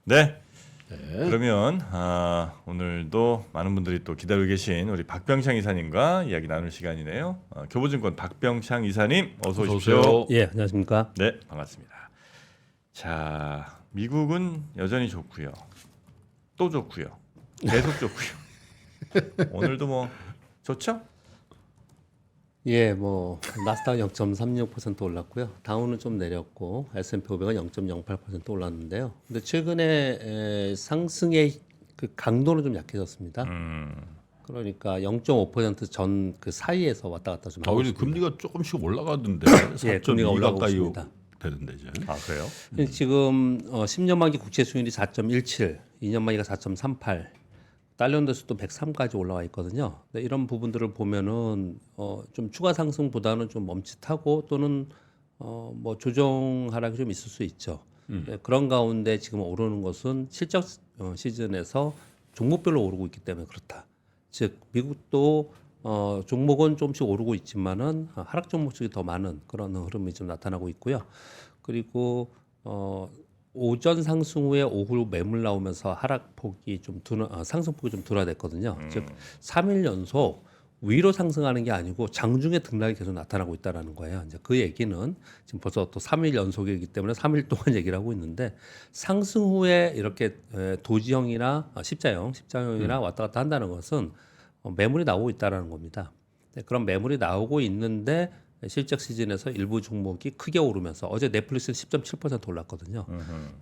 네. 네. 그러면 오늘도 많은 분들이 또 기다리고 계신 우리 박병창 이사님과 이야기 나눌 시간이네요. 교보증권 박병창 이사님 어서 어서 오십시오. 오세요. 예, 안녕하십니까. 네, 반갑습니다. 자, 미국은 여전히 좋고요. 또 좋고요. 계속 좋고요. 오늘도 뭐 좋죠? 예, 뭐 나스닥 0.36% 올랐고요. 다우는 좀 내렸고 S&P 500은 0.08% 올랐는데요. 근데 최근에 상승의 그 강도는 좀 약해졌습니다. 그러니까 0.5% 그 사이에서 왔다 갔다 좀 하고 오히려 있습니다. 금리가 조금씩 올라가던데 예, 금리가 4.2 올라가고 가까이 있습니다. 되는데 이제. 아, 그래요? 지금 10년 만기 국채 수익률이 4.17, 2년 만기가 4.38, 달러 대수도 103까지 올라와 있거든요. 근데 이런 부분들을 보면은 좀 추가 상승보다는 좀 멈칫하고 또는 뭐 조정 하락이 좀 있을 수 있죠. 네, 그런 가운데 지금 오르는 것은 실적 시즌에서 종목별로 오르고 있기 때문에 그렇다. 즉 미국도 종목은 조금씩 오르고 있지만은 하락 종목 쪽이 더 많은 그런 흐름이 좀 나타나고 있고요. 그리고 오전 상승 후에 오후 매물 나오면서 하락폭이 좀 상승폭이 좀 둔화됐거든요. 즉 3일 연속 위로 상승하는 게 아니고 장중에 등락이 계속 나타나고 있다라는 거예요. 이제 그 얘기는 지금 벌써 또 3일 연속이기 때문에 3일 동안 얘기를 하고 있는데 상승 후에 이렇게 도지형이나 십자형이나 왔다 갔다 한다는 것은 매물이 나오고 있다라는 겁니다. 네, 그런 매물이 나오고 있는데 실적 시즌에서 일부 종목이 크게 오르면서 어제 넷플릭스는 10.7% 올랐거든요.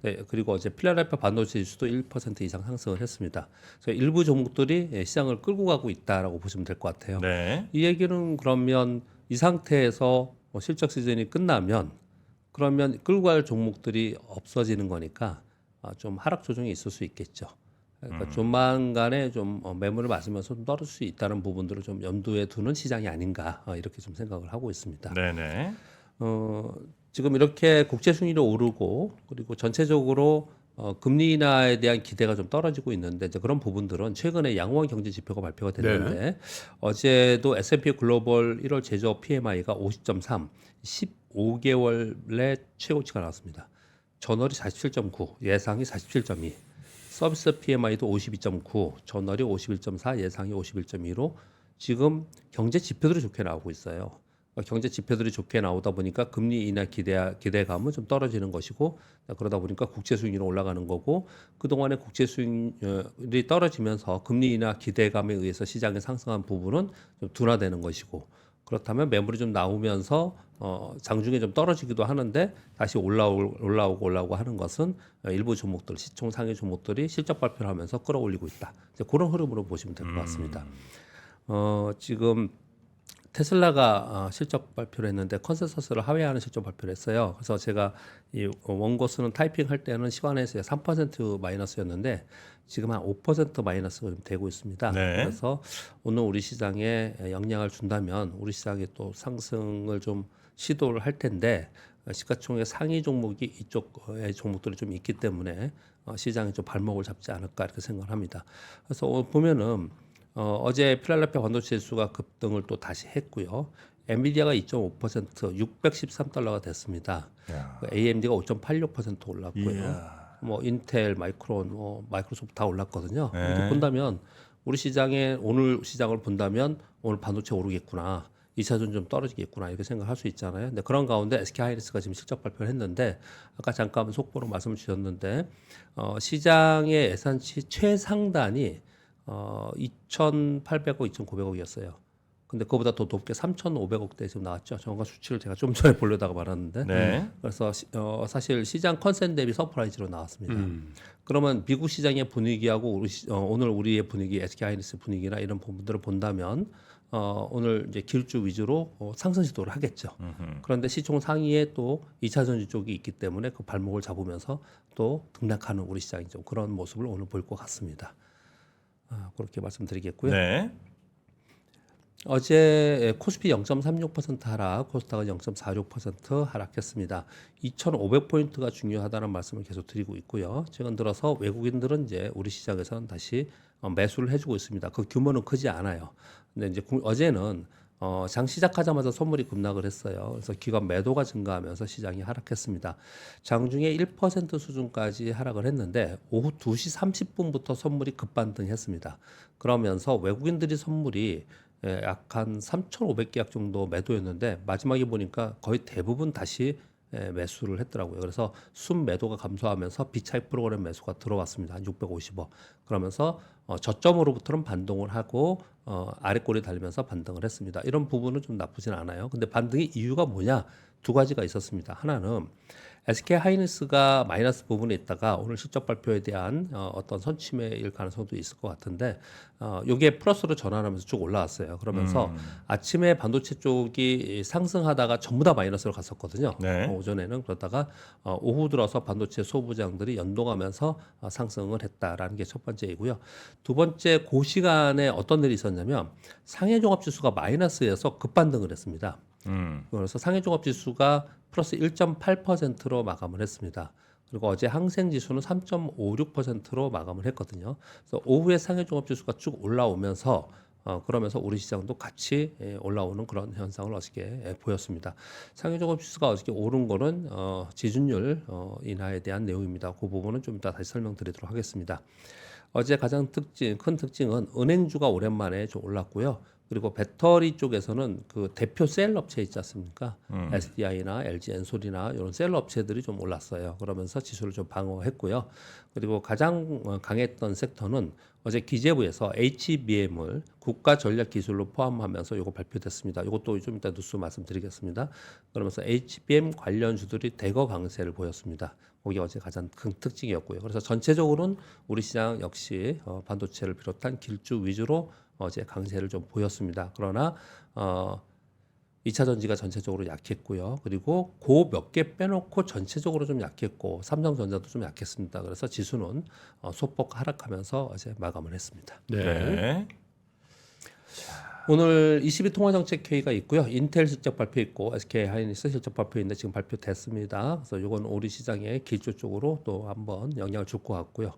네, 그리고 어제 필라델피아 반도체 지수도 1% 이상 상승을 했습니다. 그래서 일부 종목들이 시장을 끌고 가고 있다라고 보시면 될 것 같아요. 네. 이 얘기는 그러면 이 상태에서 실적 시즌이 끝나면 그러면 끌고 갈 종목들이 없어지는 거니까 좀 하락 조정이 있을 수 있겠죠. 그러니까 조만간에 좀 매물을 맞으면서 좀 떨어질 수 있다는 부분들을 좀 염두에 두는 시장이 아닌가 이렇게 좀 생각을 하고 있습니다. 네네. 지금 이렇게 국채 수익률이 오르고 그리고 전체적으로 금리 인하에 대한 기대가 좀 떨어지고 있는데 이제 그런 부분들은 최근에 양호한 경제 지표가 발표가 됐는데 어제도 S&P 글로벌 1월 제조업 PMI가 50.3, 15개월의 최고치가 나왔습니다. 전월이 47.9, 예상이 47.2. 서비스 PMI도 52.9, 전월이 51.4, 예상이 51.2로 지금 경제 지표들이 좋게 나오고 있어요. 경제 지표들이 좋게 나오다 보니까 금리 인하 기대감은 좀 떨어지는 것이고 그러다 보니까 국채 수익률이 올라가는 거고 그동안에 국채 수익률이 떨어지면서 금리 인하 기대감에 의해서 시장에 상승한 부분은 좀 둔화되는 것이고 그렇다면 매물이 좀 나오면서 장중에 좀 떨어지기도 하는데 다시 올라오고 하는 것은 일부 종목들 시총 상위 종목들이 실적 발표를 하면서 끌어올리고 있다. 이제 그런 흐름으로 보시면 될 것 같습니다. 지금 테슬라가 실적 발표를 했는데 컨센서스를 하회하는 실적 발표를 했어요. 그래서 제가 이 원고 쓰는 타이핑 할 때는 시간에서 3% 마이너스였는데 지금 한 5% 마이너스가 좀 되고 있습니다. 네. 그래서 오늘 우리 시장에 영향을 준다면 우리 시장에 또 상승을 좀 시도를 할 텐데 시가총액 상위 종목이 이쪽의 종목들이 좀 있기 때문에 시장에 좀 발목을 잡지 않을까 이렇게 생각을 합니다. 그래서 보면은 어제 필라델피아 반도체 지수가 급등을 또 다시 했고요. 엔비디아가 2.5% 613달러가 됐습니다. AMD가 5.86% 올랐고요. 이야. 뭐 인텔, 마이크론, 마이크로소프트 다 올랐거든요. 네. 이렇게 본다면 우리 시장에 오늘 시장을 본다면 오늘 반도체 오르겠구나. 2차전 좀 떨어지겠구나 이렇게 생각할 수 있잖아요. 근데 그런 가운데 SK하이닉스가 지금 실적 발표를 했는데 아까 잠깐 속보로 말씀 주셨는데 시장의 예상치 최상단이 2,800억, 2,900억이었어요. 근데 그거보다 더 높게 3,500억대 지금 나왔죠. 정확한 수치를 제가 좀 전에 보려다가 말았는데. 네. 그래서 사실 시장 컨센 대비 서프라이즈로 나왔습니다. 그러면 미국 시장의 분위기하고 오늘 우리의 분위기, SK하이닉스 분위기나 이런 부분들을 본다면 오늘 이제 기술주 위주로 상승 시도를 하겠죠. 그런데 시총 상위에 또 2차 전지 쪽이 있기 때문에 그 발목을 잡으면서 또 등락하는 우리 시장이 좀 그런 모습을 오늘 볼 것 같습니다. 그렇게 말씀드리겠고요. 네. 어제 코스피 0.36% 하락, 코스닥은 0.46% 하락했습니다. 2,500포인트가 중요하다는 말씀을 계속 드리고 있고요. 최근 들어서 외국인들은 이제 우리 시장에서는 다시 매수를 해주고 있습니다. 그 규모는 크지 않아요. 근데 이제 어제는 장 시작하자마자 선물이 급락을 했어요. 그래서 기관 매도가 증가하면서 시장이 하락했습니다. 장중에 1% 수준까지 하락을 했는데 오후 2시 30분부터 선물이 급반등했습니다. 그러면서 외국인들이 선물이 약 한 3,500계약 정도 매도였는데 마지막에 보니까 거의 대부분 다시 매수를 했더라고요. 그래서 순 매도가 감소하면서 비차익 프로그램 매수가 들어왔습니다. 한 650억. 그러면서 저점으로부터는 반동을 하고 아래꼬리 달리면서 반등을 했습니다. 이런 부분은 좀 나쁘진 않아요. 근데 반등의 이유가 뭐냐? 두 가지가 있었습니다. 하나는 SK 하이닉스가 마이너스 부분에 있다가 오늘 실적 발표에 대한 어떤 선침해일 가능성도 있을 것 같은데 이게 플러스로 전환하면서 쭉 올라왔어요. 그러면서 아침에 반도체 쪽이 상승하다가 전부 다 마이너스로 갔었거든요. 네. 오전에는 그러다가 오후 들어서 반도체 소부장들이 연동하면서 상승을 했다라는 게 첫 번째이고요. 두 번째 그 시간에 어떤 일이 있었냐면 상해종합지수가 마이너스에서 급반등을 했습니다. 그래서 상해종합지수가 플러스 1.8%로 마감을 했습니다. 그리고 어제 항생지수는 3.56%로 마감을 했거든요. 그래서 오후에 상해종합지수가 쭉 올라오면서 그러면서 우리 시장도 같이 올라오는 그런 현상을 어저께 보였습니다. 상해종합지수가 어저께 오른 거는 지준율 인하에 대한 내용입니다. 그 부분은 좀 이따 다시 설명드리도록 하겠습니다. 어제 가장 큰 특징은 은행주가 오랜만에 좀 올랐고요. 그리고 배터리 쪽에서는 그 대표 셀 업체 있지 않습니까? SDI나 LG 엔솔이나 이런 셀 업체들이 좀 올랐어요. 그러면서 지수를 좀 방어했고요. 그리고 가장 강했던 섹터는 어제 기재부에서 HBM을 국가 전략 기술로 포함하면서 이거 발표됐습니다. 이것도 좀 이따 뉴스 말씀드리겠습니다. 그러면서 HBM 관련주들이 대거 강세를 보였습니다. 그게 어제 가장 큰 특징이었고요. 그래서 전체적으로는 우리 시장 역시 반도체를 비롯한 길주 위주로 어제 강세를 좀 보였습니다. 그러나 2차 전지가 전체적으로 약했고요. 그리고 그 몇 개 빼놓고 전체적으로 좀 약했고 삼성전자도 좀 약했습니다. 그래서 지수는 소폭 하락하면서 어제 마감을 했습니다. 네. 오늘 22 통화정책회의가 있고요. 인텔 실적 발표 있고 SK 하이닉스 실적 발표인데 지금 발표됐습니다. 그래서 이건 우리 시장의 기초 쪽으로 또 한번 영향을 줄 것 같고요.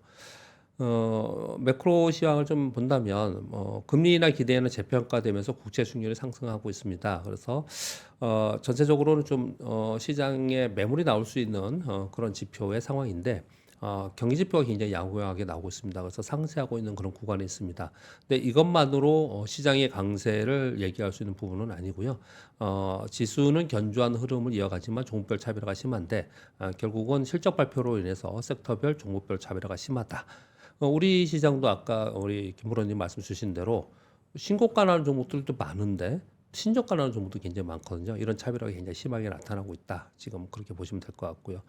매크로 시황을 좀 본다면 금리나 기대는 재평가되면서 국채 수익률이 상승하고 있습니다. 그래서 전체적으로는 좀 시장에 매물이 나올 수 있는 그런 지표의 상황인데 경기 지표가 굉장히 양호하게 나오고 있습니다. 그래서 상쇄하고 있는 그런 구간이 있습니다. 근데 이것만으로 시장의 강세를 얘기할 수 있는 부분은 아니고요. 지수는 견조한 흐름을 이어가지만 종목별 차별화가 심한데 결국은 실적 발표로 인해서 섹터별 종목별 차별화가 심하다. 우리 시장도 아까 우리 김부로님 말씀 주신 대로 신고가 나는 종목들도 많은데 신저가 나는 종목도 굉장히 많거든요. 이런 차별화가 굉장히 심하게 나타나고 있다. 지금 그렇게 보시면 될 것 같고요.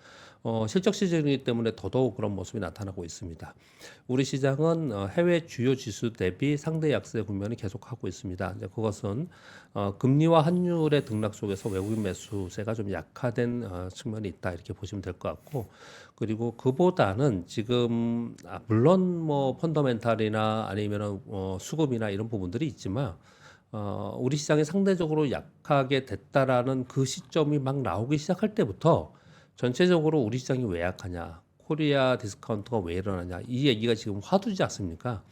실적 시즌이기 때문에 더더욱 그런 모습이 나타나고 있습니다. 우리 시장은 해외 주요 지수 대비 상대 약세 국면을 계속하고 있습니다. 이제 그것은 금리와 환율의 등락 속에서 외국인 매수세가 좀 약화된 측면이 있다. 이렇게 보시면 될 것 같고 그리고 그보다는 지금 물론 뭐 펀더멘탈이나 아니면은 수급이나 이런 부분들이 있지만 우리 시장이 상대적으로 약하게 됐다라는 그 시점이 막 나오기 시작할 때부터 전체적으로 우리 시장이 왜 약하냐, 코리아 디스카운트가 왜 일어나냐 이 얘기가 지금 화두지 않습니까?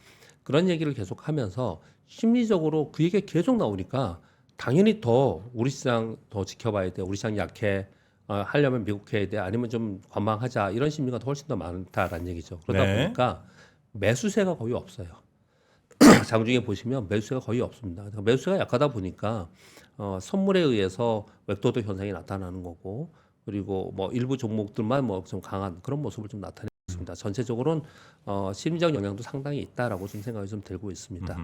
그런 얘기를 계속 하면서 심리적으로 그 얘기가 계속 나오니까 당연히 더 우리 시장 더 지켜봐야 돼. 우리 시장 약해. 하려면 미국 해야 돼. 아니면 좀 관망하자. 이런 심리가 훨씬 더 많다라는 얘기죠. 그러다 네. 보니까 매수세가 거의 없어요. 장중에 보시면 매수세가 거의 없습니다. 그러니까 매수세가 약하다 보니까 선물에 의해서 웹도도 현상이 나타나는 거고 그리고 뭐 일부 종목들만 뭐 좀 강한 그런 모습을 좀 나타내고 있습니다. 전체적으로는 심리적 영향도 상당히 있다라고 좀 생각이 좀 들고 있습니다.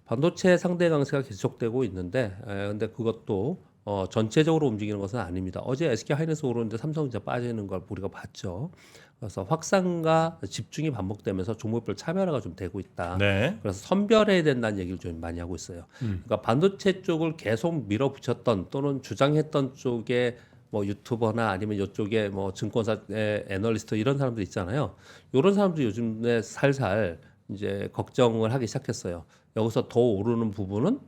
반도체 상대 강세가 계속되고 있는데 근데 그것도 전체적으로 움직이는 것은 아닙니다. 어제 SK 하이닉스 오르는데 삼성전자 빠지는 걸 우리가 봤죠. 그래서 확산과 집중이 반복되면서 종목별 차별화가 좀 되고 있다. 네. 그래서 선별해야 된다는 얘기를 좀 많이 하고 있어요. 그러니까 반도체 쪽을 계속 밀어붙였던 또는 주장했던 쪽에 뭐 유튜버나 아니면 이쪽에 뭐 증권사의 애널리스트 이런 사람들 있잖아요. 이런 사람들이 요즘에 살살 이제 걱정을 하기 시작했어요. 여기서 더 오르는 부분은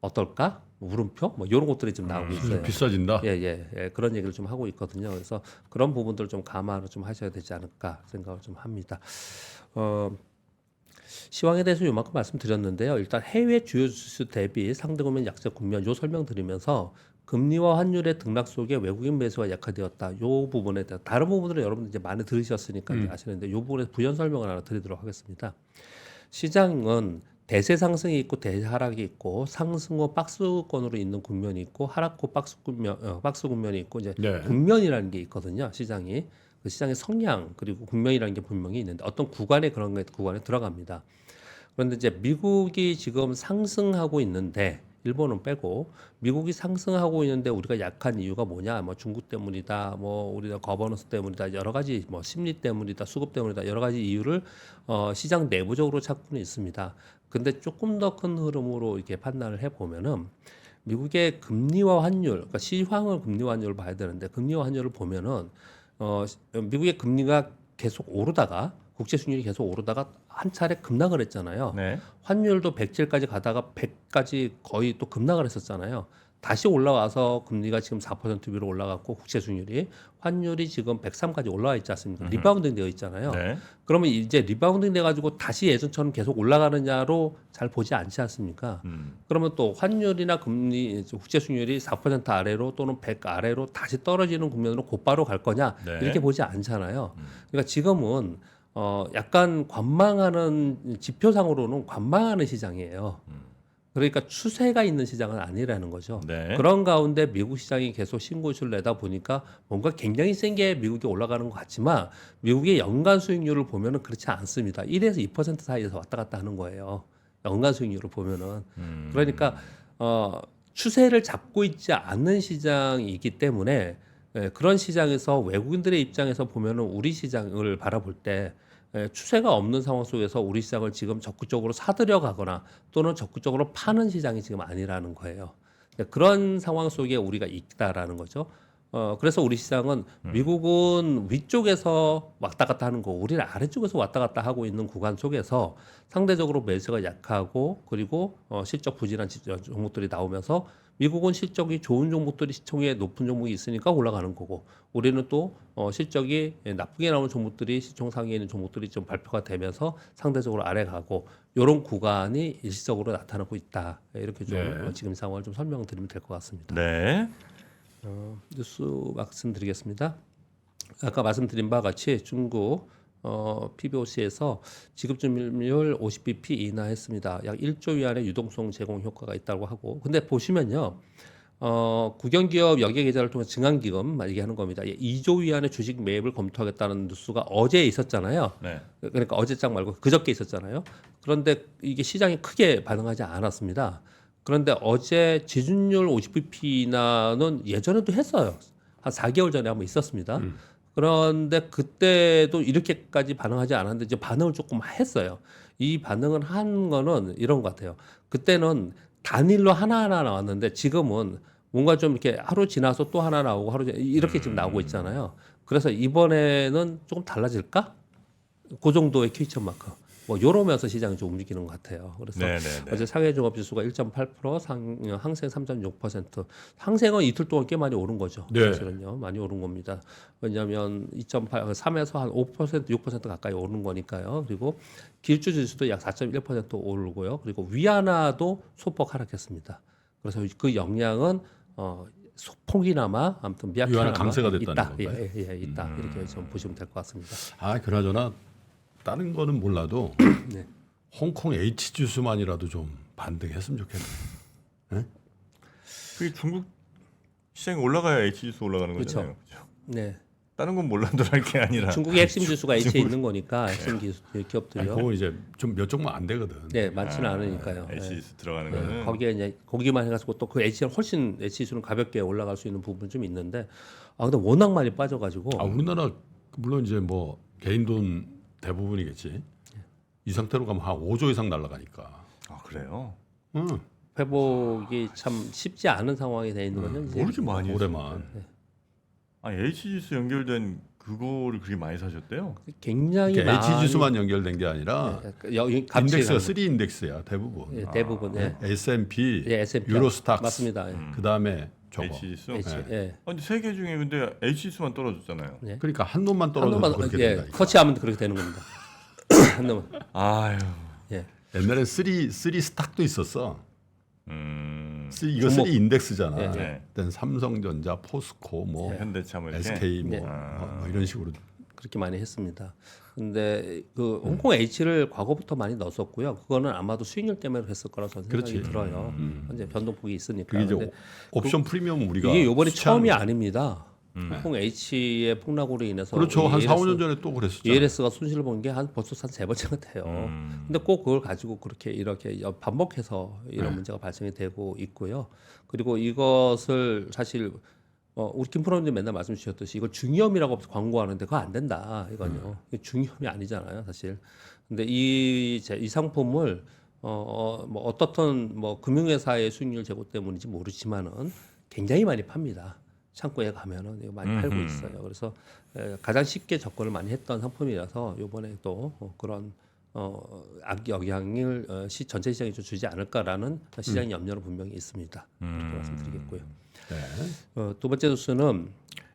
어떨까? 뭐 물음표? 뭐 이런 것들이 좀 나오고 있어요. 비싸진다. 예, 그런 얘기를 좀 하고 있거든요. 그래서 그런 부분들을 좀 감안을 좀 하셔야 되지 않을까 생각을 좀 합니다. 시황에 대해서 요만큼 말씀드렸는데요. 일단 해외 주요 지수 대비 상대금융 약세 국면 요 설명드리면서 금리와 환율의 등락 속에 외국인 매수가 약화되었다. 요 부분에 대한 다른 부분들은 여러분들 이제 많이 들으셨으니까 이제 아시는데 요 부분에서 부연 설명을 하나 드리도록 하겠습니다. 시장은 대세 상승이 있고 대세 하락이 있고 상승 후 박스권으로 있는 국면이 있고 하락 후 박스 국면이 있고 이제 네. 국면이라는 게 있거든요. 시장이 그 시장의 성향 그리고 국면이라는 게 분명히 있는데 어떤 구간에 그런 게 구간에 들어갑니다. 그런데 이제 미국이 지금 상승하고 있는데 일본은 빼고 미국이 상승하고 있는데 우리가 약한 이유가 뭐냐? 뭐 중국 때문이다, 뭐 우리가 거버넌스 때문이다, 여러 가지 뭐 심리 때문이다, 수급 때문이다, 여러 가지 이유를 시장 내부적으로 찾고는 있습니다. 근데 조금 더 큰 흐름으로 이렇게 판단을 해 보면은 미국의 금리와 환율, 그러니까 시황을 금리와 환율을 봐야 되는데 금리와 환율을 보면은 미국의 금리가 계속 오르다가 국제 수익률이 계속 오르다가 한 차례 급락을 했잖아요. 네. 환율도 107까지 가다가 100까지 거의 또 급락을 했었잖아요. 다시 올라와서 금리가 지금 4% 위로 올라갔고 국채 수익률이 환율이 지금 103까지 올라와 있지 않습니까? 리바운딩 되어 있잖아요. 네. 그러면 이제 리바운딩 돼 가지고 다시 예전처럼 계속 올라가느냐로 잘 보지 않지 않습니까? 그러면 또 환율이나 금리 국채 수익률이 4% 아래로 또는 100 아래로 다시 떨어지는 국면으로 곧바로 갈 거냐 네. 이렇게 보지 않잖아요. 그러니까 지금은 약간 관망하는 지표상으로는 관망하는 시장이에요. 그러니까 추세가 있는 시장은 아니라는 거죠. 네. 그런 가운데 미국 시장이 계속 신고수를 내다 보니까 뭔가 굉장히 센 게 미국이 올라가는 것 같지만 미국의 연간 수익률을 보면은 그렇지 않습니다. 1에서 2% 사이에서 왔다 갔다 하는 거예요. 연간 수익률을 보면은. 그러니까 추세를 잡고 있지 않는 시장이기 때문에 그런 시장에서 외국인들의 입장에서 보면은 우리 시장을 바라볼 때 추세가 없는 상황 속에서 우리 시장을 지금 적극적으로 사들여 가거나 또는 적극적으로 파는 시장이 지금 아니라는 거예요. 그런 상황 속에 우리가 있다라는 거죠. 그래서 우리 시장은 미국은 위쪽에서 왔다 갔다 하는 거, 우리는 아래쪽에서 왔다 갔다 하고 있는 구간 속에서 상대적으로 매수가 약하고 그리고 실적 부진한 종목들이 나오면서 미국은 실적이 좋은 종목들이 시총에 높은 종목이 있으니까 올라가는 거고 우리는 또 실적이 나쁘게 나오는 종목들이 시총 상위에 있는 종목들이 좀 발표가 되면서 상대적으로 아래 가고 이런 구간이 일시적으로 나타나고 있다. 이렇게 좀 네. 지금 상황을 좀 설명드리면 될 것 같습니다. 네. 뉴스 말씀드리겠습니다. 아까 말씀드린 바와 같이 중국 PBOC에서 지급점유율 50bp 인하했습니다. 약 1조 위안의 유동성 제공 효과가 있다고 하고, 근데 보시면요, 국영기업 여객계좌를 통해 증강기금 얘기하는 겁니다. 2조 위안의 주식 매입을 검토하겠다는 뉴스가 어제 있었잖아요. 네. 그러니까 어제장 말고 그저께 있었잖아요. 그런데 이게 시장이 크게 반응하지 않았습니다. 그런데 어제 지준율 50bp 인하는 예전에도 했어요. 한 4개월 전에 한번 있었습니다. 그런데 그때도 이렇게까지 반응하지 않았는데 이제 반응을 조금 했어요. 이 반응을 한 거는 이런 것 같아요. 그때는 단일로 하나하나 나왔는데 지금은 뭔가 좀 이렇게 하루 지나서 또 하나 나오고 이렇게 지금 나오고 있잖아요. 그래서 이번에는 조금 달라질까? 그 정도의 퀴즈천 마크. 뭐 요러면서 시장이 좀 움직이는 것 같아요. 그래서 네네네. 어제 상해 종합지수가 1.8%, 항생 3.6%. 항생은 이틀 동안 꽤 많이 오른 거죠. 네. 사실은요. 많이 오른 겁니다. 왜냐하면 2.8, 3에서 한 5%, 6% 가까이 오른 거니까요. 그리고 기술주 지수도 약 4.1% 오르고요. 그리고 위안화도 소폭 하락했습니다. 그래서 그 영향은 소폭이나마 아무튼 미약하나마 위안화 강세가 됐다는 있다. 건가요? 예, 있다. 이렇게 좀 보시면 될 것 같습니다. 아, 그나저나 다른 거는 몰라도 네. 홍콩 H 지수만이라도 좀 반등했으면 좋겠네. 그 중국 시장이 올라가야 H지수 올라가는 그렇죠. 거잖아요. 그렇죠? 네. 다른 건 몰라도 할 게 아니라. 중국의 핵심 지수가 H에 있는 거니까 핵심 기업들이요. 그거 이제 좀 몇 종만 안 되거든. 네, 많지는 않으니까요. H지수 들어가는 네. 거는. 거기에 이제 거기만 해가지고 또 그 H가 훨씬 H 지수는 가볍게 올라갈 수 있는 부분 좀 있는데, 근데 워낙 많이 빠져가지고. 아, 우리나라 물론 이제 뭐 개인 돈 대부분이겠지. 이 상태로 가면 한 5조 이상 날아가니까. 아 그래요? 응. 회복이 참 쉽지 않은 상황이 돼 있는 거는 이제 모르지 많이 올해만. 아 H지수 연결된 그거를 그렇게 많이 사셨대요? 굉장히 이게 많이. H 지수만 연결된 게 아니라 인덱스가 인덱스가 3 인덱스야 대부분. 예, 대부분. 예. S&P, 예, S&P 유로스탁스, 맞습니다. 예. 그다음에 저거. H지수? H, 예. 아니 세 개 중에 근데 H지수만 떨어졌잖아요. 예. 그러니까 한 놈만 한 떨어져도 놈만 그렇게 예, 된다니까. 터치하면 그렇게 되는 겁니다. 한 놈만. 아유 옛날에 3 스탁도 있었어. 이거 종목. 3 인덱스잖아. 네, 네. 그때는 삼성전자, 포스코, 뭐 현대차 뭐 이렇게. SK 뭐, 네. 뭐 이런 식으로. 그렇게 많이 했습니다. 근데 그 홍콩 H를 과거부터 많이 넣었었고요. 그거는 아마도 수익률 때문에 했을 거라 저는 생각이 그렇지. 들어요. 이제 변동폭이 있으니까. 그게 이제 근데 옵션 프리미엄 우리가 이게 요번이 수취하는 처음이 거죠. 아닙니다. 홍콩 H의 폭락으로 인해서 그렇죠. 한 이 4, 5년 전에 또 그랬었죠. ELS가 손실을 본 게 벌써 한 3번째 같아요. 근데 꼭 그걸 가지고 이렇게 반복해서 이런 문제가 발생이 되고 있고요. 그리고 이것을 사실 우리 김 프로님도 맨날 말씀 주셨듯이 이걸 중위험이라고 광고하는데 그거 안 된다 이건요. 이게 중위험이 아니잖아요, 사실. 근데 이 상품을 뭐 어떻든 뭐 금융회사의 수익률 제고 때문인지 모르지만은 굉장히 많이 팝니다. 창고에 가면은 이거 많이 팔고 있어요. 그래서 가장 쉽게 접근을 많이 했던 상품이라서 이번에 또 그런 악영향을 전체 시장에 좀 주지 않을까라는 시장 염려는 분명히 있습니다. 그렇게 말씀드리겠고요. 네. 두 번째 뉴스는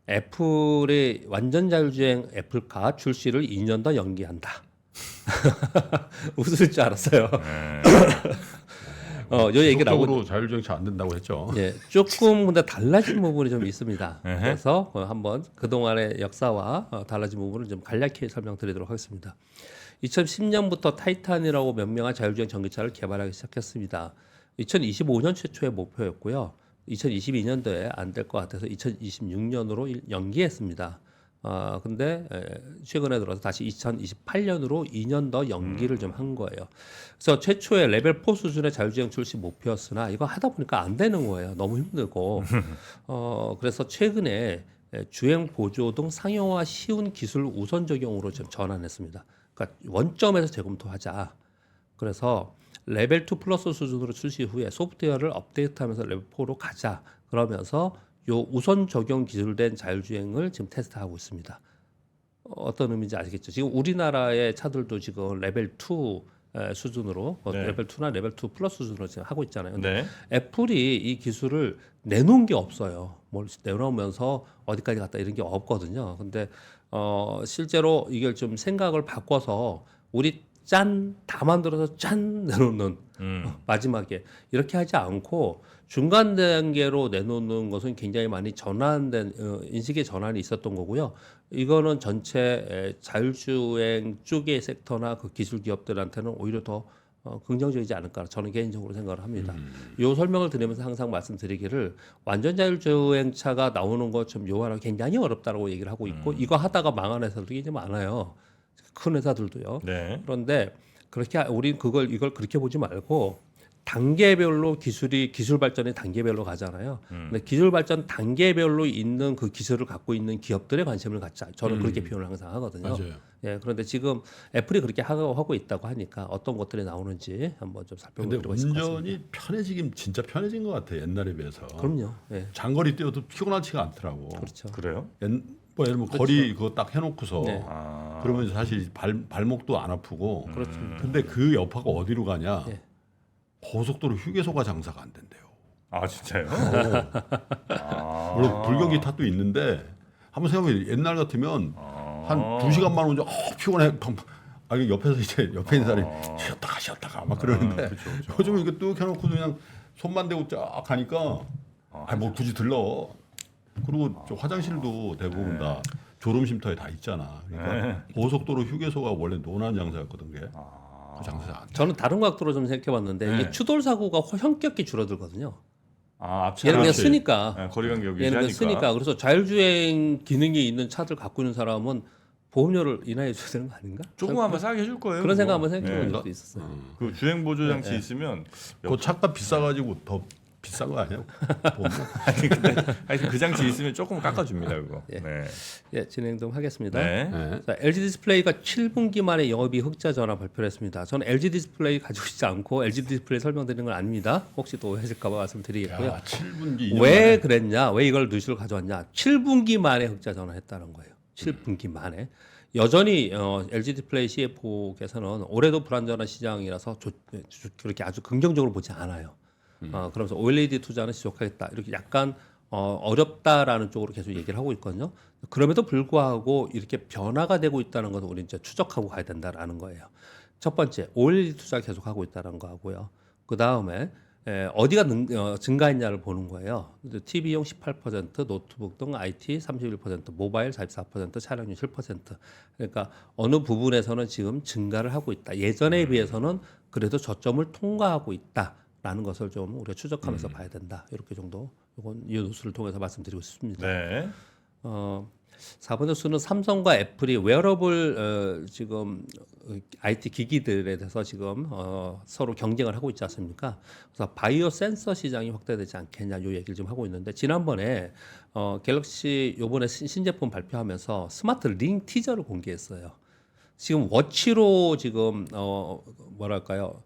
애플의 완전 자율주행 애플카 출시를 2년 더 연기한다. 웃을 줄 알았어요. 요 얘기 나오고 지속적으로 자율주행 잘 안 된다고 했죠. 예, 조금 근데 달라진 부분이 좀 있습니다. 그래서 한번 그동안의 역사와 달라진 부분을 좀 간략히 설명드리도록 하겠습니다. 2010년부터 타이탄이라고 명명한 자율주행 전기차를 개발하기 시작했습니다. 2025년 최초의 목표였고요. 2022년도에 안 될 것 같아서 2026년으로 연기했습니다. 근데 최근에 들어서 다시 2028년으로 2년 더 연기를 좀 한 거예요. 그래서 최초의 레벨 4 수준의 자율주행 출시 목표였으나 이거 하다 보니까 안 되는 거예요. 너무 힘들고. 그래서 최근에 주행 보조 등 상용화 쉬운 기술 우선 적용으로 좀 전환했습니다. 그러니까 원점에서 재검토하자. 그래서 레벨 2 플러스 수준으로 출시 후에 소프트웨어를 업데이트하면서 레벨 4로 가자. 그러면서 요 우선 적용 기술된 자율주행을 지금 테스트하고 있습니다. 어떤 의미인지 아시겠죠? 지금 우리나라의 차들도 지금 레벨 2 수준으로 네. 레벨 2나 레벨 2 플러스 수준으로 지금 하고 있잖아요. 근데 네. 애플이 이 기술을 내놓은 게 없어요. 뭘 내놓으면서 어디까지 갔다 이런 게 없거든요. 근데 실제로 이걸 좀 생각을 바꿔서 우리 짠 다 만들어서 짠 내놓는 마지막에 이렇게 하지 않고 중간 단계로 내놓는 것은 굉장히 많이 전환된 인식의 전환이 있었던 거고요. 이거는 전체 자율주행 쪽의 섹터나 그 기술 기업들한테는 오히려 더 긍정적이지 않을까 저는 개인적으로 생각을 합니다. 이 설명을 드리면서 항상 말씀드리기를 완전 자율주행차가 나오는 것 좀 요하는 굉장히 어렵다고 얘기를 하고 있고 이거 하다가 망한 회사들이 이제 많아요. 큰 회사들도요. 네. 그런데 우린 이걸 그렇게 보지 말고 단계별로 기술 발전의 단계별로 가잖아요. 근데 기술 발전 단계별로 있는 그 기술을 갖고 있는 기업들의 관심을 갖자. 저는 그렇게 표현을 항상 하거든요. 맞아요. 예, 그런데 지금 애플이 그렇게 하고 있다고 하니까 어떤 것들이 나오는지 한번 좀 근데 살펴볼 필요가 있을 것 같습니다. 운전이 편해지긴 진짜 편해진 것 같아 옛날에 비해서. 그럼요. 예, 장거리 뛰어도 피곤하지가 않더라고. 그렇죠. 그래요? 뭐 예를 들면 거리 그거 딱 해놓고서 네. 그러면 사실 발목도 안 아프고. 그렇죠. 근데 그 여파가 어디로 가냐? 네. 고속도로 휴게소가 장사가 안 된대요. 아 진짜요? 물론 불경기 탓도 있는데 한번 생각해 옛날 같으면 한 2시간만 운전 피곤해. 이게 옆에서 이제 옆에 있는 사람이 쉬었다가 막 그러는데 요즘은 이거 뚝 해놓고 그냥 손만 대고 쫙 가니까 뭐 굳이 들러. 그리고 저 화장실도 대부분 다 졸음쉼터에 다 있잖아. 그러니까 고속도로 휴게소가 원래 논한 장사였거든 게. 그 장사 안 돼. 저는 다른 각도로 좀 생각해봤는데 네. 이게 추돌 사고가 현격히 줄어들거든요. 앞차가 얘는 그냥 그렇지. 쓰니까. 거리 간격 얘는 그냥 유지하니까. 쓰니까. 그래서 자율주행 기능이 있는 차들 갖고 있는 사람은 보험료를 인하해 줘야 되는 거 아닌가? 조금 한번 싸게 해줄 거예요. 그런 그거. 생각 한번 생각해 본 네. 적도 있었어요. 그 주행 보조 장치 있으면 그 차가 비싸가지고 더 비싼 거 아니야? 하여튼 그 장치 있으면 조금 깎아줍니다 그거. 예. 네. 예, 진행 좀 하겠습니다. 네. 네. 자, LG 디스플레이가 7분기 만에 영업이 흑자 전환 발표를 했습니다. 저는 LG 디스플레이 가지고 있지 않고 LG 디스플레이 설명드리는 건 아닙니다. 혹시 또 오해하실까 봐 말씀드리겠고요. 야, 7분기 왜 그랬냐? 왜 이걸 뉴스를 가져왔냐? 7분기 만에 흑자 전환했다는 거예요. 7분기 만에. 여전히 LG 디스플레이 CFO께서는 올해도 불안전한 시장이라서 그렇게 아주 긍정적으로 보지 않아요. 그러면서 OLED 투자는 지속하겠다. 이렇게 약간 어렵다라는 쪽으로 계속 얘기를 하고 있거든요. 그럼에도 불구하고 이렇게 변화가 되고 있다는 것을 우리 이제 추적하고 가야 된다라는 거예요. 첫 번째 OLED 투자 계속 하고 있다는 거 하고요. 그 다음에 어디가 증가했냐를 보는 거예요. TV용 18%, 노트북 등 IT 31%, 모바일 44%, 차량용 7%. 그러니까 어느 부분에서는 지금 증가를 하고 있다. 예전에 비해서는 그래도 저점을 통과하고 있다라는 것을 좀 우리가 추적하면서 봐야 된다. 이렇게 정도 이건 이 뉴스를 통해서 말씀드리고 싶습니다. 네. 4번 뉴스는 삼성과 애플이 웨어러블 지금 IT 기기들에 대해서 지금 서로 경쟁을 하고 있지 않습니까? 그래서 바이오 센서 시장이 확대되지 않겠냐 이 얘기를 지금 하고 있는데 지난번에 갤럭시 요번에 신제품 발표하면서 스마트 링 티저를 공개했어요. 지금 워치로 지금 뭐랄까요?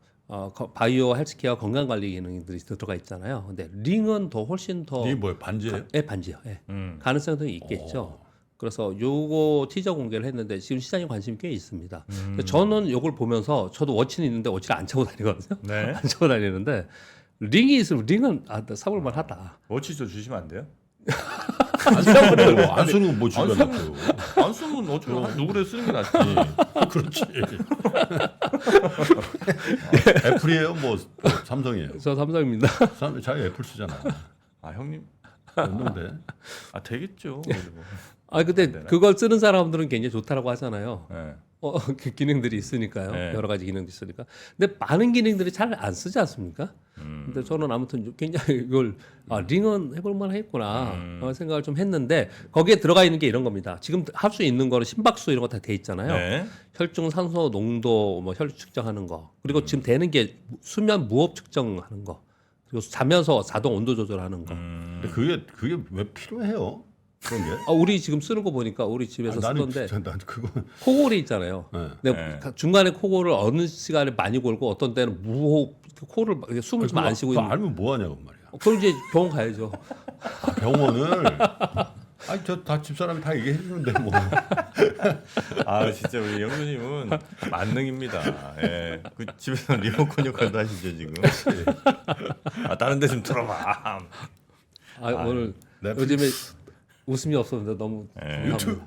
바이오 헬스케어 건강관리 기능들이 들어가 있잖아요. 근데 링은 더 훨씬 더 이게 뭐예요? 반지예요? 반지요. 예. 가능성이 있겠죠. 그래서 요거 티저 공개를 했는데 지금 시장에 관심이 꽤 있습니다. 근데 저는 요걸 보면서 저도 워치는 있는데 워치를 안 차고 다니거든요. 네. 안 차고 다니는데 링이 있으면 링은 사볼 만하다. 워치 좀 주시면 안 돼요? 안 쓰는 거뭐 안 주변에 쓰면 안 쓰면 어쩌고 누구래 쓰는 게 낫지. 그렇지. 애플이에요? 뭐 삼성이에요? 저 삼성입니다. 자기 애플 쓰잖아. 아 형님, 없는데. 아 되겠죠. 그리고. 근데 그걸 쓰는 사람들은 굉장히 좋다라고 하잖아요. 네. 그 기능들이 있으니까요. 네. 여러 가지 기능들이 있으니까. 근데 많은 기능들이 잘 안 쓰지 않습니까? 근데 저는 아무튼 굉장히 이걸 링은 해볼 만하겠구나 생각을 좀 했는데 거기에 들어가 있는 게 이런 겁니다. 지금 할 수 있는 거는 심박수 이런 거 다 돼 있잖아요. 네. 혈중 산소 농도, 뭐 혈류 측정하는 거, 그리고 지금 되는 게 수면 무호흡 측정하는 거, 그리고 자면서 자동 온도 조절하는 거. 근데 그게 왜 필요해요? 그런 게? 우리 지금 쓰는 거 보니까 우리 집에서 나는 쓰던데 난 그거 코골이 있잖아요. 네. 근데 중간에 코골을 어느 시간에 많이 골고 어떤 때는 무호흡 코를 이렇게 숨을 좀 안 쉬고 그거 있는. 알면 뭐 하냐고 말이야. 그럼 이제 병원 가야죠. 병원을 아니 저 다 집사람이 다 얘기해 주는데 뭐. 아 진짜 우리 영수님은 만능입니다. 예. 그 집에서 리모컨 역할도 하시죠 지금. 다른 데 좀 틀어봐. 오늘 넷플릭스. 요즘에 웃음이 없었는데 너무 유튜브.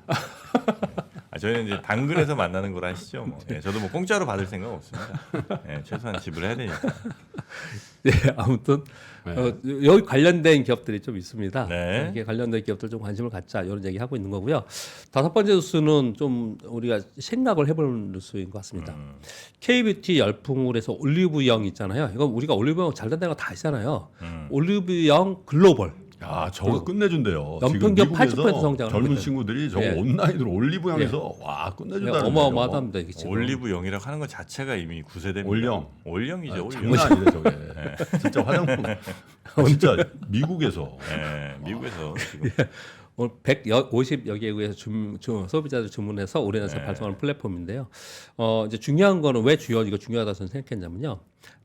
저희는 이제 당근에서 만나는 걸 하시죠. 뭐. 예, 저도 뭐 공짜로 받을 생각 없습니다. 예, 최소한 지불해야 되니까. 네, 아무튼 네. 여기 관련된 기업들이 좀 있습니다. 네. 이게 관련된 기업들 좀 관심을 갖자 이런 얘기 하고 있는 거고요. 다섯 번째 뉴스는 좀 우리가 생각을 해볼 뉴스인 것 같습니다. K뷰티 열풍을 해서 올리브영 있잖아요. 이거 우리가 올리브영 잘 된다는 거 다 아시잖아요. 올리브영 글로벌. 야, 저거 끝내준대요. 연평균 지금 미국에서 80% 성장을 하고 젊은 있대요. 친구들이 저거 예. 온라인으로 올리브영에서 와 끝내준다는 어마어마하답니다. 이게 지금. 올리브영이라고 하는 것 자체가 이미 구세대입니다. 올영. 올영이죠. 올영. 장난 아니네 저게. 진짜 화장품. 진짜 미국에서. 예, 미국에서 지금. 오늘 150여 개국에서 소비자들 주문해서 우리나라에서 발송하는 플랫폼인데요. 이제 중요한 거는 왜 이거 중요하다 저는 생각했냐면요.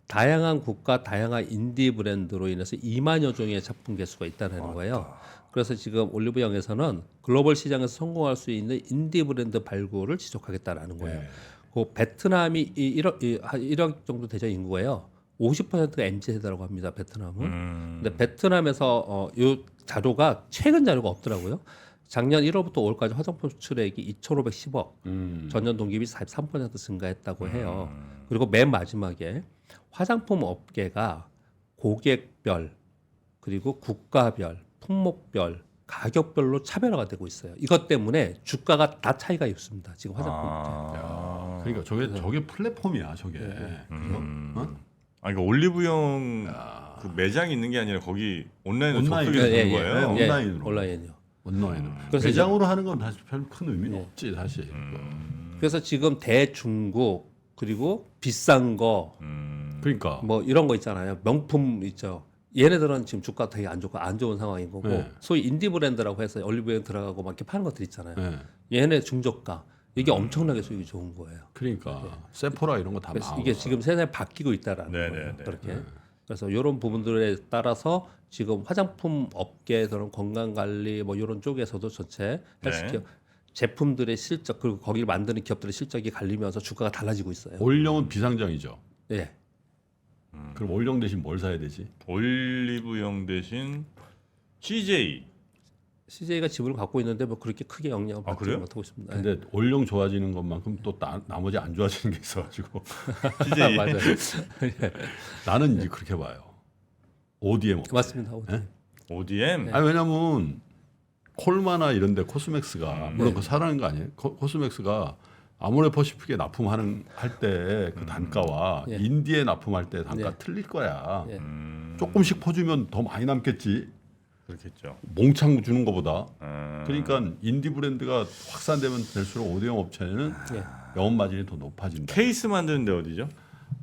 다양한 국가, 다양한 인디 브랜드로 인해서 2만여 종의 작품 개수가 있다는 거예요. 그래서 지금 올리브영에서는 글로벌 시장에서 성공할 수 있는 인디 브랜드 발굴을 지속하겠다라는 거예요. 네. 그 베트남이 1억 정도 되죠 인구예요. 50%가 MZ세대라고 합니다. 베트남은. 근데 베트남에서 이 자료가 최근 자료가 없더라고요. 작년 1월부터 5월까지 화장품 수출액이 2,510억, 전년 동기비 43% 증가했다고 해요. 그리고 맨 마지막에 화장품 업계가 고객별 그리고 국가별, 품목별, 가격별로 차별화가 되고 있어요. 이것 때문에 주가가 다 차이가 있습니다. 지금 화장품. 야, 그러니까 저게 플랫폼이야 저게. 그러니까 올리브영 그 매장이 있는 게 아니라 거기 온라인으로 온라인. 접속해서 예, 되는 예, 거예요. 예. 온라인으로. 온라인이요. 온라인으로. 그래서 매장으로 하는 건 사실 별 큰 의미는 없지 사실. 그래서 지금 대중국 그리고 비싼 거 그러니까. 뭐 이런 거 있잖아요. 명품 있죠. 얘네들은 지금 주가 되게 안 좋고 안 좋은 상황인 거고 네. 소위 인디 브랜드라고 해서 올리브영 들어가고 막 이렇게 파는 것들 있잖아요. 네. 얘네 중저가 이게 엄청나게 수익이 좋은 거예요. 그러니까 세포라 이런 거 다 그래서 나오고. 이게 지금 세상에 바뀌고 있다라는 네, 거예요. 네, 네. 그렇게. 그래서 이런 부분들에 따라서 지금 화장품 업계에서는 건강 관리 뭐 이런 쪽에서도 전체 헬스케어 제품들의 실적 그리고 거기를 만드는 기업들의 실적이 갈리면서 주가가 달라지고 있어요. 올영은 비상장이죠. 예. 그럼 올영 대신 뭘 사야 되지? 올리브영 대신 CJ. CJ가 지분을 갖고 있는데 뭐 그렇게 크게 영향을 아, 받지 그래요? 못하고 있습니다. 근데 올영 좋아지는 것만큼 또 나머지 안 좋아지는 게 있어가지고 CJ. 맞아요. 나는 이제 그렇게 봐요. ODM 업체. 맞습니다. ODM. 아니 왜냐면 콜마나 이런데 코스맥스가 물론 그 사라는 거 아니에요. 코스맥스가 아모레퍼시픽에 납품하는 할 때 그 단가와 예. 인디에 납품할 때 단가 예. 틀릴 거야. 예. 조금씩 퍼주면 더 많이 남겠지. 그렇겠죠. 몽창 주는 것보다. 음. 그러니까 인디 브랜드가 확산되면 될수록 ODM 업체는 예. 영업 마진이 더 높아진다. 케이스 만드는데 어디죠?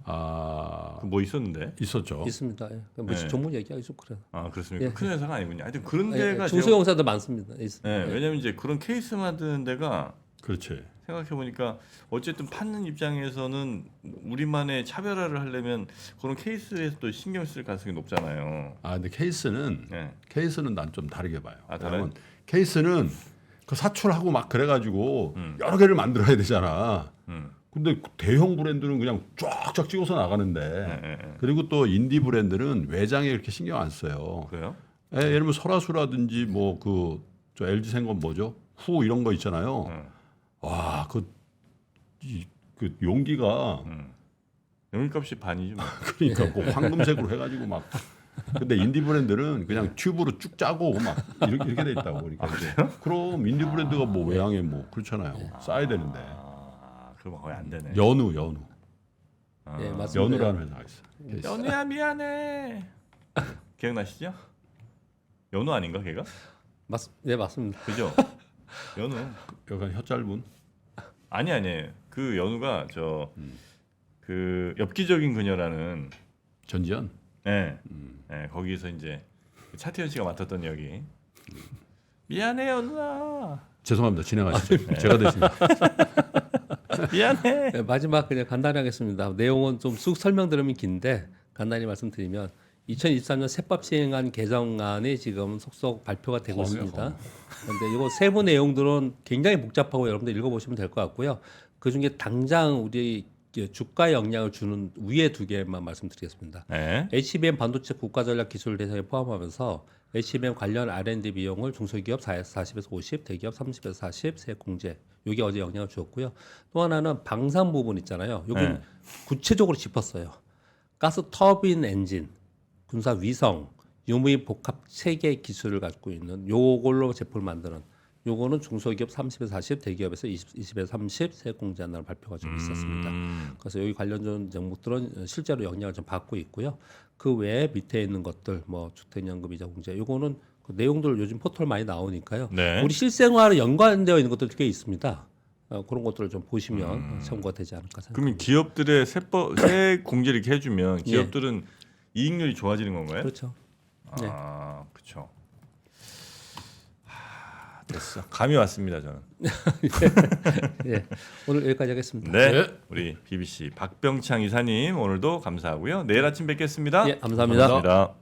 아 뭐 있었는데? 있었죠. 있습니다. 예. 뭐 네. 전문 얘기하기 좀 그래요. 아 그렇습니까? 예. 큰 회사가 아니군요. 하여튼 그런 예, 데가 중소형사도 많습니다. 있습니다. 네, 예. 왜냐면 이제 그런 케이스 만드는 데가 그렇지. 생각해 보니까 어쨌든 파는 입장에서는 우리만의 차별화를 하려면 그런 케이스에서도 신경 쓸 가능성이 높잖아요. 아 근데 케이스는 네. 난 좀 다르게 봐요. 아, 달라요? 왜냐면 케이스는 그 사출하고 막 그래가지고 여러 개를 만들어야 되잖아. 근데 대형 브랜드는 그냥 쫙쫙 찍어서 나가는데 네. 그리고 또 인디 브랜드는 외장에 이렇게 신경 안 써요. 그래요? 예를 들면 설화수라든지 뭐 그 저 LG 생건 뭐죠? 후 이런 거 있잖아요. 와, 그 용기가 용기값이 반이죠. 뭐. 그러니까 뭐 황금색으로 해가지고 막. 근데 인디 브랜드는 그냥 튜브로 쭉 짜고 막 이렇게 돼 있다고. 그러니까 그럼 인디 브랜드가 뭐 외양에 뭐 그렇잖아요. 싸야 되는데. 아, 그럼 거의 안 되네. 연우. 예, 맞습니다. 연우라는 회사가 있어. 연우야 미안해. 기억나시죠? 연우 아닌가 걔가? 네, 맞습니다. 그죠? 연우. 약간 혀 짧은. 아니. 그 연우가 저 그 엽기적인 그녀라는 전지현. 예. 예, 거기서 이제 차태현 씨가 맡았던 역이 미안해 연우야. 죄송합니다. 진행하시죠. 제가 대신. 미안해. 네, 마지막 그냥 간단히 하겠습니다. 내용은 좀 쑥 설명드리면 긴데 간단히 말씀드리면 2023년 세법 시행안 개정안이 지금 속속 발표가 되고 있습니다. 그런데 이거 세부 내용들은 굉장히 복잡하고 여러분들 읽어보시면 될 것 같고요. 그 중에 당장 우리 주가에 영향을 주는 위에 두 개만 말씀드리겠습니다. 네. HBM 반도체 국가전략기술 대상에 포함하면서 HBM 관련 R&D 비용을 중소기업 40에서 50, 대기업 30에서 40 세액 공제. 이게 어제 영향을 주었고요. 또 하나는 방산 부분 있잖아요. 여기 네. 구체적으로 짚었어요. 가스 터빈 엔진, 군사 위성, 유무인 복합 체계 기술을 갖고 있는 요걸로 제품을 만드는 요거는 중소기업 30에서 40, 대기업에서 20에서 30 세액 공제한다는 발표가 좀 있었습니다. 그래서 여기 관련된 종목들은 실제로 영향을 좀 받고 있고요. 그 외에 밑에 있는 것들, 뭐 주택연금 이자 공제, 요거는 그 내용들 요즘 포털 많이 나오니까요. 네. 우리 실생활에 연관되어 있는 것들 꽤 있습니다. 그런 것들을 좀 보시면 참고가 되지 않을까 생각합니다. 그러면 기업들의 세액 공제를 이렇게 해주면 기업들은 이익률이 좋아지는 건가요? 그렇죠. 네. 아, 그렇죠. 됐어. 감이 왔습니다 저는. 예, 오늘 여기까지 하겠습니다. 네. 우리 BBC 박병창 이사님 오늘도 감사하고요. 내일 아침 뵙겠습니다. 예, 감사합니다. 감사합니다.